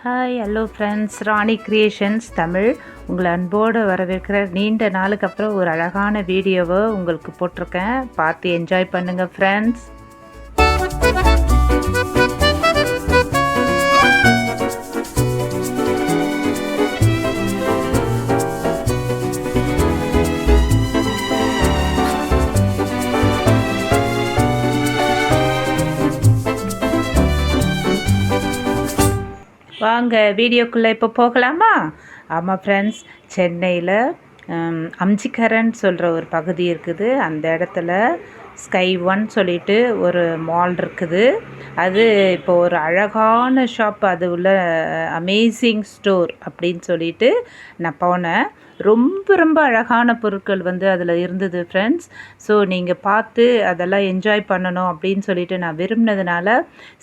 Hi hello friends, ராணி creations Tamil உங்களை அன்போடு வரவேற்கிற. நீண்ட நாளுக்கு அப்புறம் ஒரு அழகான வீடியோவை உங்களுக்கு போட்டிருக்கேன். பார்த்து என்ஜாய் பண்ணுங்கள் ஃப்ரெண்ட்ஸ். வாங்க வீடியோக்குள்ளே இப்போ போகலாமா? ஆமாம் ஃப்ரெண்ட்ஸ், சென்னையில் அம்ஜிக்கரன் சொல்கிற ஒரு பகுதி இருக்குது. அந்த இடத்துல ஸ்கை ஒன் சொல்லிட்டு ஒரு மால் இருக்குது. அது இப்போ ஒரு அழகான ஷாப், அது உள்ள அமேசிங் ஸ்டோர் அப்படின்னு சொல்லிட்டு நான் போனேன். ரொம்ப அழகான பொருட்கள் அதில் இருந்தது ஃப்ரெண்ட்ஸ். ஸோ நீங்கள் பார்த்து அதெல்லாம் என்ஜாய் பண்ணணும் அப்படின்னு சொல்லிட்டு நான் விரும்பினதுனால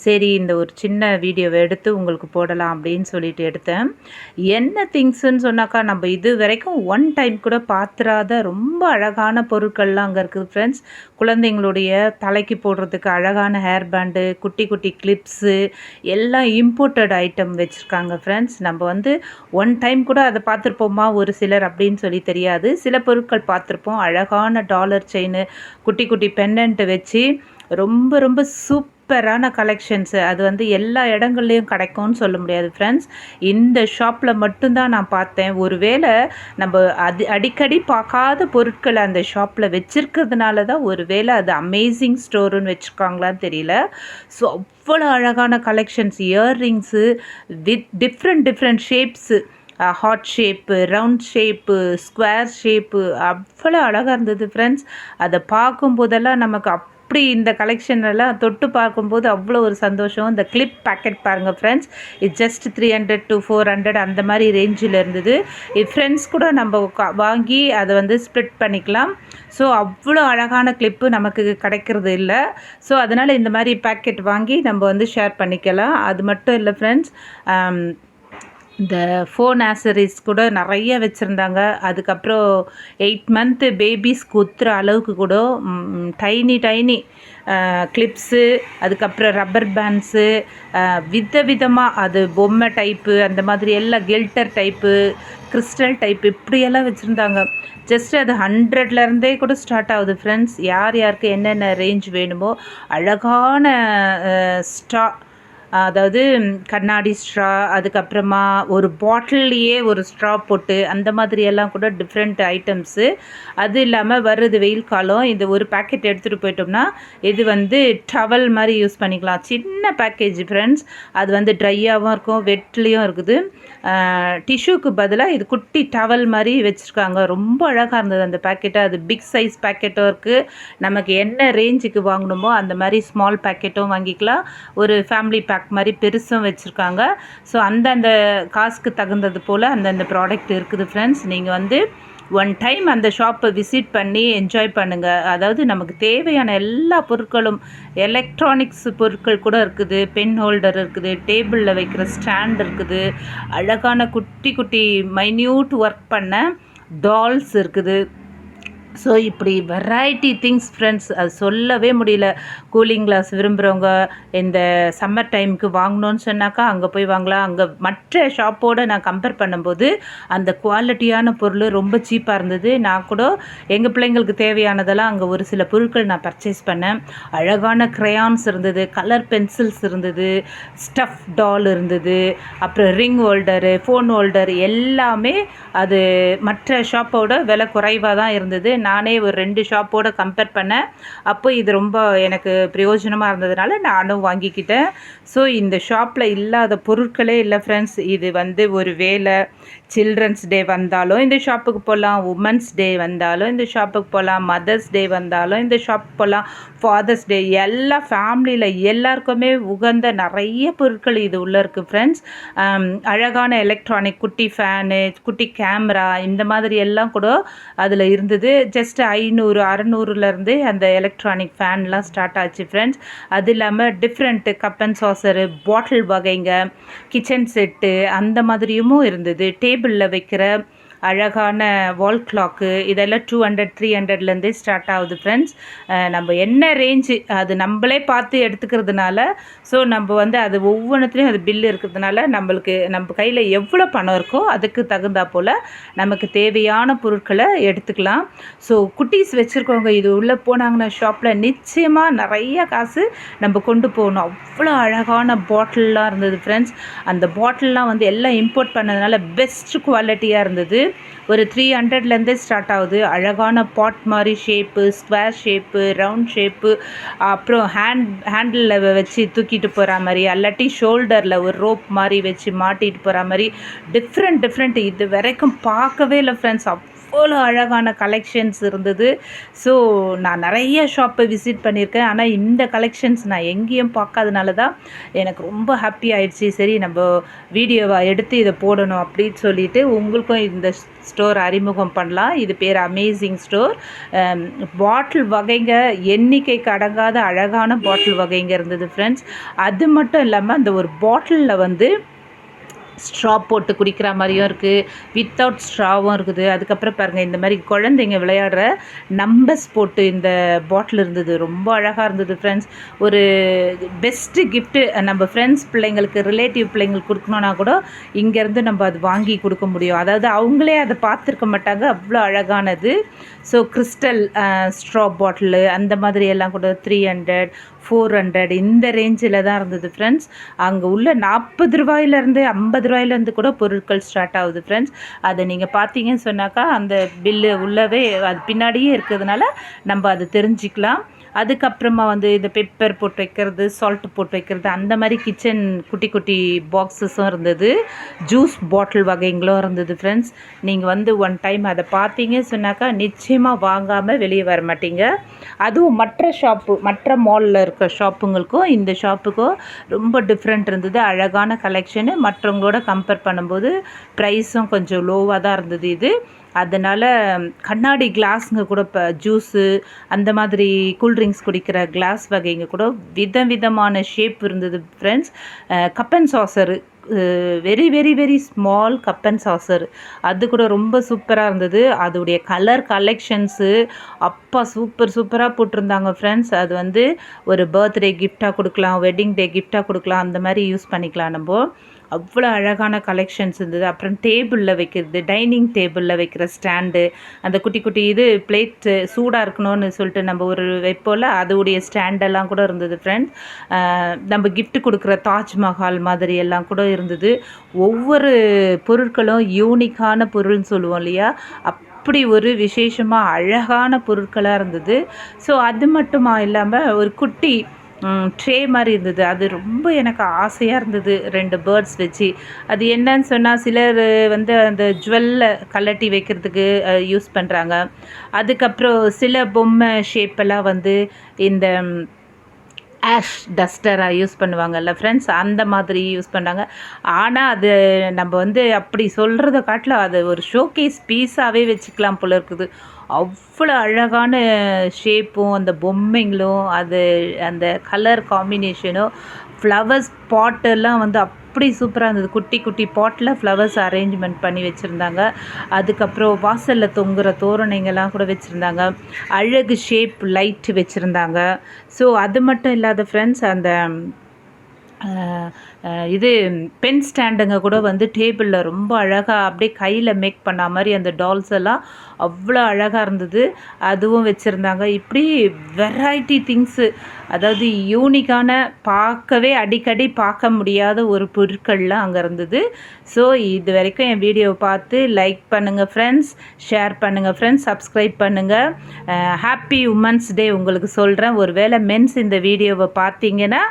சரி இந்த ஒரு சின்ன வீடியோவை எடுத்து உங்களுக்கு போடலாம் அப்படின்னு சொல்லிட்டு எடுத்தேன். என்ன திங்ஸுன்னு சொன்னாக்கா, நம்ம இது வரைக்கும் ஒன் டைம் கூட பார்த்துராத ரொம்ப அழகான பொருட்கள்லாம் அங்கே இருக்குது ஃப்ரெண்ட்ஸ். குழந்தைங்களுடைய தலைக்கு போடுறதுக்கு அழகான ஹேர் பேண்டு, குட்டி குட்டி கிளிப்ஸு எல்லாம் இம்போர்ட்டட் ஐட்டம் வச்சுருக்காங்க ஃப்ரெண்ட்ஸ். நம்ம ஒன் டைம் கூட அதை பார்த்துருப்போமா ஒரு சிலர் அப்படின்னு சொல்லி தெரியாது. சில பொருட்கள் பார்த்துருப்போம். அழகான டாலர் செயின், குட்டி குட்டி பெண்டன்ட்டு வச்சு ரொம்ப சூப்பரான கலெக்ஷன்ஸு. அது எல்லா இடங்கள்லையும் கிடைக்கும்னு சொல்ல முடியாது ஃப்ரெண்ட்ஸ். இந்த ஷாப்பில் மட்டும்தான் நான் பார்த்தேன். ஒருவேளை நம்ம அடிக்கடி பார்க்காத பொருட்களை அந்த ஷாப்பில் வச்சுருக்கிறதுனால தான் ஒருவேளை அது அமேசிங் ஸ்டோருன்னு வச்சுருக்காங்களான்னு தெரியல. ஸோ அவ்வளோ அழகான collections, earrings with different shapes, heart shape, round shape, square shape, அவ்வளோ அழகாக இருந்தது ஃப்ரெண்ட்ஸ். அதை பார்க்கும்போதெல்லாம் நமக்கு அப்படி இந்த கலெக்ஷனெல்லாம் தொட்டு பார்க்கும்போது அவ்வளோ ஒரு சந்தோஷம். இந்த கிளிப் பேக்கெட் பாருங்கள் ஃப்ரெண்ட்ஸ், இது ஜஸ்ட் 300 to 400 அந்த மாதிரி ரேஞ்சில் இருந்தது. இது ஃப்ரெண்ட்ஸ் கூட நம்ம வாங்கி அதை ஸ்ப்ளிட் பண்ணிக்கலாம். ஸோ அவ்வளோ அழகான கிளிப்பு நமக்கு கிடைக்கிறது இல்லை. ஸோ அதனால் இந்த மாதிரி பேக்கெட் வாங்கி நம்ம ஷேர் பண்ணிக்கலாம். அது மட்டும் இல்லை ஃப்ரெண்ட்ஸ், இந்த ஃபோன் ஆக்சரிஸ் கூட நிறைய வச்சுருந்தாங்க. அதுக்கப்புறம் 8 month பேபிஸ் குத்துற அளவுக்கு கூட டைனி கிளிப்ஸு, அதுக்கப்புறம் ரப்பர் பேண்ட்ஸு, விதமாக அது பொம்மை டைப்பு, அந்த மாதிரி எல்லாம் கில்டர் டைப்பு, கிறிஸ்டல் டைப்பு, இப்படியெல்லாம் வச்சுருந்தாங்க. ஜஸ்ட் அது 100லேருந்தே கூட ஸ்டார்ட் ஆகுது ஃப்ரெண்ட்ஸ். யாருக்கு என்னென்ன ரேஞ்ச் வேணுமோ அழகான ஸ்ட்ரா, அதாவது கண்ணாடி ஸ்ட்ரா, அதுக்கப்புறமா ஒரு பாட்டில்லையே ஒரு ஸ்ட்ரா போட்டு அந்த மாதிரியெல்லாம் கூட டிஃப்ரெண்ட் ஐட்டம்ஸு. அது இல்லாமல் வருது வெயில் காலம், இந்த ஒரு பேக்கெட் எடுத்துகிட்டு போயிட்டோம்னா இது டவல் மாதிரி யூஸ் பண்ணிக்கலாம். சின்ன பேக்கேஜ் ஃப்ரெண்ட்ஸ். அது ட்ரையாகவும் இருக்கும், வெட்லேயும் இருக்குது. டிஷ்யூக்கு பதிலாக இது குட்டி டவல் மாதிரி வச்சுருக்காங்க. ரொம்ப அழகாக இருந்தது அந்த பேக்கெட்டு. அது பிக் சைஸ் பேக்கெட்டும் இருக்குது. நமக்கு என்ன ரேஞ்சுக்கு வாங்கணுமோ அந்த மாதிரி ஸ்மால் பேக்கெட்டும் வாங்கிக்கலாம். ஒரு ஃபேமிலி பேக் மாதிரி பெருசும் வச்சுருக்காங்க. ஸோ அந்தந்த காசுக்கு தகுந்தது போல் அந்தந்த ப்ராடக்ட் இருக்குது ஃப்ரெண்ட்ஸ். நீங்கள் ஒன் டைம் அந்த ஷாப்பை விசிட் பண்ணி என்ஜாய் பண்ணுங்கள். அதாவது நமக்கு தேவையான எல்லா பொருட்களும், எலக்ட்ரானிக்ஸ் பொருட்கள் கூட இருக்குது, பென் ஹோல்டர் இருக்குது, டேபிளில் வைக்கிற ஸ்டாண்ட் இருக்குது, அழகான குட்டி மைன்யூட் ஒர்க் பண்ண டால்ஸ் இருக்குது. ஸோ இப்படி வெரைட்டி திங்ஸ் ஃப்ரெண்ட்ஸ், அது சொல்லவே முடியல. கூலிங் கிளாஸ் விரும்புகிறவங்க இந்த சம்மர் டைமுக்கு வாங்கணுன்னு சொன்னாக்கா அங்கே போய் வாங்கலாம். அங்கே மற்ற ஷாப்போடு நான் கம்பேர் பண்ணும்போது அந்த குவாலிட்டியான பொருள் ரொம்ப சீப்பாக இருந்தது. நான் கூட எங்கள் பிள்ளைங்களுக்கு தேவையானதெல்லாம் அங்கே ஒரு சில பொருட்கள் நான் பர்ச்சேஸ் பண்ணேன். அழகான க்ரையான்ஸ் இருந்தது, கலர் பென்சில்ஸ் இருந்தது, ஸ்டஃப் டால் இருந்தது, அப்புறம் ரிங் ஹோல்டரு, ஃபோன் ஹோல்டர் எல்லாமே அது மற்ற ஷாப்போட விலை குறைவாக தான் இருந்தது. நானே ஒரு 2 ஷாப்போடு கம்பேர் பண்ணேன். அப்போ இது ரொம்ப எனக்கு பிரயோஜனமாக இருந்ததுனால நானும் வாங்கிக்கிட்டேன். ஸோ இந்த ஷாப்பில் இல்லாத பொருட்களே இல்லை ஃப்ரெண்ட்ஸ். இது ஒரு வேலை சில்ட்ரன்ஸ் டே வந்தாலும் இந்த ஷாப்புக்கு போகலாம், உமன்ஸ் டே வந்தாலும் இந்த ஷாப்புக்கு போகலாம், மதர்ஸ் டே வந்தாலும் இந்த ஷாப்புக்கு போகலாம், ஃபாதர்ஸ் டே, எல்லா ஃபேமிலியில் எல்லாருக்குமே உகந்த நிறைய பொருட்கள் இது உள்ளே இருக்குது ஃப்ரெண்ட்ஸ். அழகான எலக்ட்ரானிக், குட்டி ஃபேனு, குட்டி கேமரா, இந்த மாதிரி எல்லாம் கூட அதில் இருந்தது. ஜஸ்ட் 500-600லேருந்து அந்த எலக்ட்ரானிக் ஃபேன்லாம் ஸ்டார்ட் ஆச்சு ஃப்ரெண்ட்ஸ். அது இல்லாமல் different cup and saucer, bottle வகைங்க, கிச்சன் செட்டு அந்த மாதிரியும் இருந்தது. டேபிளில் வைக்கிற அழகான வால் கிளாக்கு இதெல்லாம் 200 300லேருந்தே ஸ்டார்ட் ஆகுது ஃப்ரெண்ட்ஸ். நம்ம என்ன ரேஞ்சு அது நம்மளே பார்த்து எடுத்துக்கிறதுனால, ஸோ நம்ம வந்து அது ஒவ்வொன்றுத்துலேயும் அது பில்லு இருக்கிறதுனால நம்மளுக்கு நம்ம கையில் எவ்வளோ பணம் இருக்கோ அதுக்கு தகுந்தா போல் நமக்கு தேவையான பொருட்களை எடுத்துக்கலாம். ஸோ குட்டீஸ் வச்சுருக்கவங்க இது உள்ளே போனாங்கன்னா ஷாப்பில் நிச்சயமாக நிறைய காசு நம்ம கொண்டு போகணும். அவ்வளோ அழகான பாட்டில்லாம் இருந்தது ஃப்ரெண்ட்ஸ். அந்த பாட்டில்லாம் வந்து எல்லாம் இம்போர்ட் பண்ணதுனால பெஸ்ட் குவாலிட்டியாக இருந்தது. ஒரு 300லேருந்தே ஸ்டார்ட் ஆகுது. அழகான பாட் மாதிரி shape, square shape, round shape, அப்புறம் ஹேண்டில் வச்சு தூக்கிட்டு போகிற மாதிரி, அல்லாட்டி ஷோல்டரில் ஒரு ரோப் மாதிரி வச்சு மாட்டிட்டு போகிற மாதிரி டிஃப்ரெண்ட் இது வரைக்கும் பார்க்கவே இல்லை ஃப்ரெண்ட்ஸ். அவ்வளோ அழகான கலெக்ஷன்ஸ் இருந்தது. ஸோ நான் நிறைய ஷாப்பை விசிட் பண்ணியிருக்கேன். ஆனால் இந்த கலெக்ஷன்ஸ் நான் எங்கேயும் பார்க்காதனால தான் எனக்கு ரொம்ப ஹாப்பி ஆயிடுச்சு. சரி நம்ம வீடியோவை எடுத்து இதை போடணும் அப்படின்னு சொல்லிட்டு உங்களுக்கும் இந்த ஸ்டோர் அறிமுகம் பண்ணலாம். இது பேர் அமேசிங் ஸ்டோர். பாட்டில் வகைங்க எண்ணிக்கைக்கு அடங்காத அழகான பாட்டில் வகைங்க இருந்தது ஃப்ரெண்ட்ஸ். அது மட்டும் இல்லாமல் அந்த ஒரு பாட்டிலில் வந்து ஸ்ட்ரா போட்டு குடிக்கிற மாதிரியும் இருக்குது, வித்தவுட் ஸ்ட்ராவும் இருக்குது. அதுக்கப்புறம் பாருங்கள் இந்த மாதிரி குழந்தைங்க விளையாடுற நம்பர்ஸ் போட்டு இந்த பாட்டில் இருந்தது. ரொம்ப அழகாக இருந்தது ஃப்ரெண்ட்ஸ். ஒரு பெஸ்ட்டு கிஃப்ட்டு நம்ம ஃப்ரெண்ட்ஸ் பிள்ளைங்களுக்கு ரிலேட்டிவ் பிள்ளைங்களுக்கு கொடுக்கணுன்னா கூட இங்கேருந்து நம்ம அது வாங்கி கொடுக்க முடியும். அதாவது அவங்களே அதை பார்த்துருக்க மாட்டாங்க, அவ்வளோ அழகானது. ஸோ கிறிஸ்டல் ஸ்ட்ரா பாட்டிலு அந்த மாதிரி எல்லாம் கூட 300 400 இந்த ரேஞ்சில் தான் இருந்தது ஃப்ரெண்ட்ஸ். அங்கே உள்ள 40 ரூபாயிலேருந்து 50 ரூபாயிலேருந்து கூட பொருட்கள் ஸ்டார்ட் ஆகுது ஃப்ரெண்ட்ஸ். அதை நீங்கள் பார்த்தீங்கன்னு சொன்னாக்கா அந்த பில்லு உள்ளவே அது பின்னாடியே இருக்கிறதுனால நம்ம அதை தெரிஞ்சுக்கலாம். அதுக்கப்புறமா வந்து இந்த பெப்பர் போட்டு வைக்கிறது, சால்ட்டு போட்டு வைக்கிறது, அந்த மாதிரி கிச்சன் குட்டி குட்டி பாக்ஸஸும் இருந்தது. ஜூஸ் பாட்டில் வகைங்களும் இருந்தது ஃப்ரெண்ட்ஸ். நீங்கள் வந்து ஒன் டைம் அதை பார்த்தீங்க சொன்னாக்கா நிச்சயமாக வாங்காமல் வெளியே வர மாட்டீங்க. அதுவும் மற்ற மாலில் இருக்க ஷாப்புங்களுக்கும் இந்த ஷாப்புக்கும் ரொம்ப டிஃப்ரெண்ட் இருந்தது. அழகான கலெக்ஷனு, மற்றவங்களோட கம்பேர் பண்ணும்போது ப்ரைஸும் கொஞ்சம் லோவாக தான் இருந்தது இது. அதனால் கண்ணாடி கிளாஸுங்க கூட இப்போ ஜூஸு அந்த மாதிரி கூல்ட்ரிங்க்ஸ் குடிக்கிற கிளாஸ் வகைங்க கூட விதமான ஷேப் இருந்தது friends. Cup and saucer, very very very small cup and Chaucer, அது கூட ரொம்ப சூப்பராக இருந்தது. அதோடைய கலர் கலெக்ஷன்ஸு அப்பா சூப்பராக போட்டிருந்தாங்க ஃப்ரெண்ட்ஸ். அது வந்து ஒரு பர்த்டே கிஃப்டாக கொடுக்கலாம், வெட்டிங் டே கிஃப்டாக கொடுக்கலாம், அந்த மாதிரி யூஸ் பண்ணிக்கலாம் நம்ம. அவ்வளோ அழகான கலெக்ஷன்ஸ் இருந்தது. அப்புறம் டேபிளில் வைக்கிறது, டைனிங் டேபிளில் வைக்கிற ஸ்டாண்டு, அந்த குட்டி குட்டி இது பிளேட்டு சூடாக இருக்கணும்னு சொல்லிட்டு நம்ம ஒரு வைப்போல் அதோடைய ஸ்டாண்டெல்லாம் கூட இருந்தது ஃப்ரெண்ட்ஸ். நம்ம கிஃப்ட் கொடுக்குற தாஜ்மஹால் மாதிரி எல்லாம் கூட இருந்தது. ஒவ்வொரு பொருட்களும் யூனிக்கான பொருள்னு சொல்லுவோம் இல்லையா, அப்படி ஒரு விசேஷமாக அழகான பொருட்களாக இருந்தது. ஸோ அது மட்டுமா இல்லாமல் ஒரு குட்டி ட்ரே மாதிரி இருந்தது. அது ரொம்ப எனக்கு ஆசையாக இருந்தது, 2 பேர்ட்ஸ் வச்சு. அது என்னன்னு சொன்னால் சிலர் வந்து அந்த ஜுவல்லை கலட்டி வைக்கிறதுக்கு யூஸ் பண்ணுறாங்க. அதுக்கப்புறம் சில பொம்மை ஷேப்பெல்லாம் வந்து இந்த ஆஷ் டஸ்டராக யூஸ் பண்ணுவாங்கல்ல ஃப்ரெண்ட்ஸ், அந்த மாதிரி யூஸ் பண்ணாங்க. ஆனால் அது நம்ம வந்து அப்படி சொல்கிறத காட்டில் அது ஒரு ஷோகேஸ் பீஸாகவே வச்சுக்கலாம் போல இருக்குது. அவ்வளோ அழகான ஷேப்பும் அந்த பொம்மைங்களும் அது அந்த கலர் காம்பினேஷனும், ஃப்ளவர்ஸ் பாட்டெல்லாம் வந்து அப்படி சூப்பராக இருந்தது. குட்டி குட்டி பாட்டில் ஃப்ளவர்ஸ் அரேஞ்ச்மெண்ட் பண்ணி வச்சுருந்தாங்க. அதுக்கப்புறம் வாசலில் தொங்குகிற தோரணைங்கள்லாம் கூட வச்சுருந்தாங்க. அழகு ஷேப் லைட் வச்சுருந்தாங்க. ஸோ அது மட்டும் இல்லாத ஃப்ரெண்ட்ஸ், அந்த இது பென் ஸ்டாண்டுங்க கூட வந்து டேபிளில் ரொம்ப அழகாக அப்படியே கையில் மேக் பண்ண மாதிரி அந்த டால்ஸ் எல்லாம் அவ்வளோ அழகாக இருந்தது, அதுவும் வச்சுருந்தாங்க. இப்படி வெரைட்டி திங்ஸு, அதாவது யூனிக்கான பார்க்கவே அடிக்கடி பார்க்க முடியாத ஒரு பொருட்கள்லாம் அங்கே இருந்தது. ஸோ இது வரைக்கும் என் வீடியோவை பார்த்து லைக் பண்ணுங்கள் ஃப்ரெண்ட்ஸ், ஷேர் பண்ணுங்கள் ஃப்ரெண்ட்ஸ், சப்ஸ்கிரைப் பண்ணுங்கள். ஹாப்பி உமன்ஸ் டே உங்களுக்கு சொல்கிறேன். ஒரு வேளை மென்ஸ் இந்த வீடியோவை பார்த்தீங்கன்னா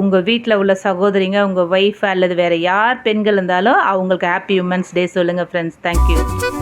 உங்கள் வீட்டில் உள்ள சகோதரிங்க, உங்கள் ஒய்ஃப் அல்லது வேறு யார் பெண்கள் இருந்தாலும் அவங்களுக்கு ஹாப்பி உமன்ஸ் டே சொல்லுங்கள் ஃப்ரெண்ட்ஸ். தேங்க்யூ.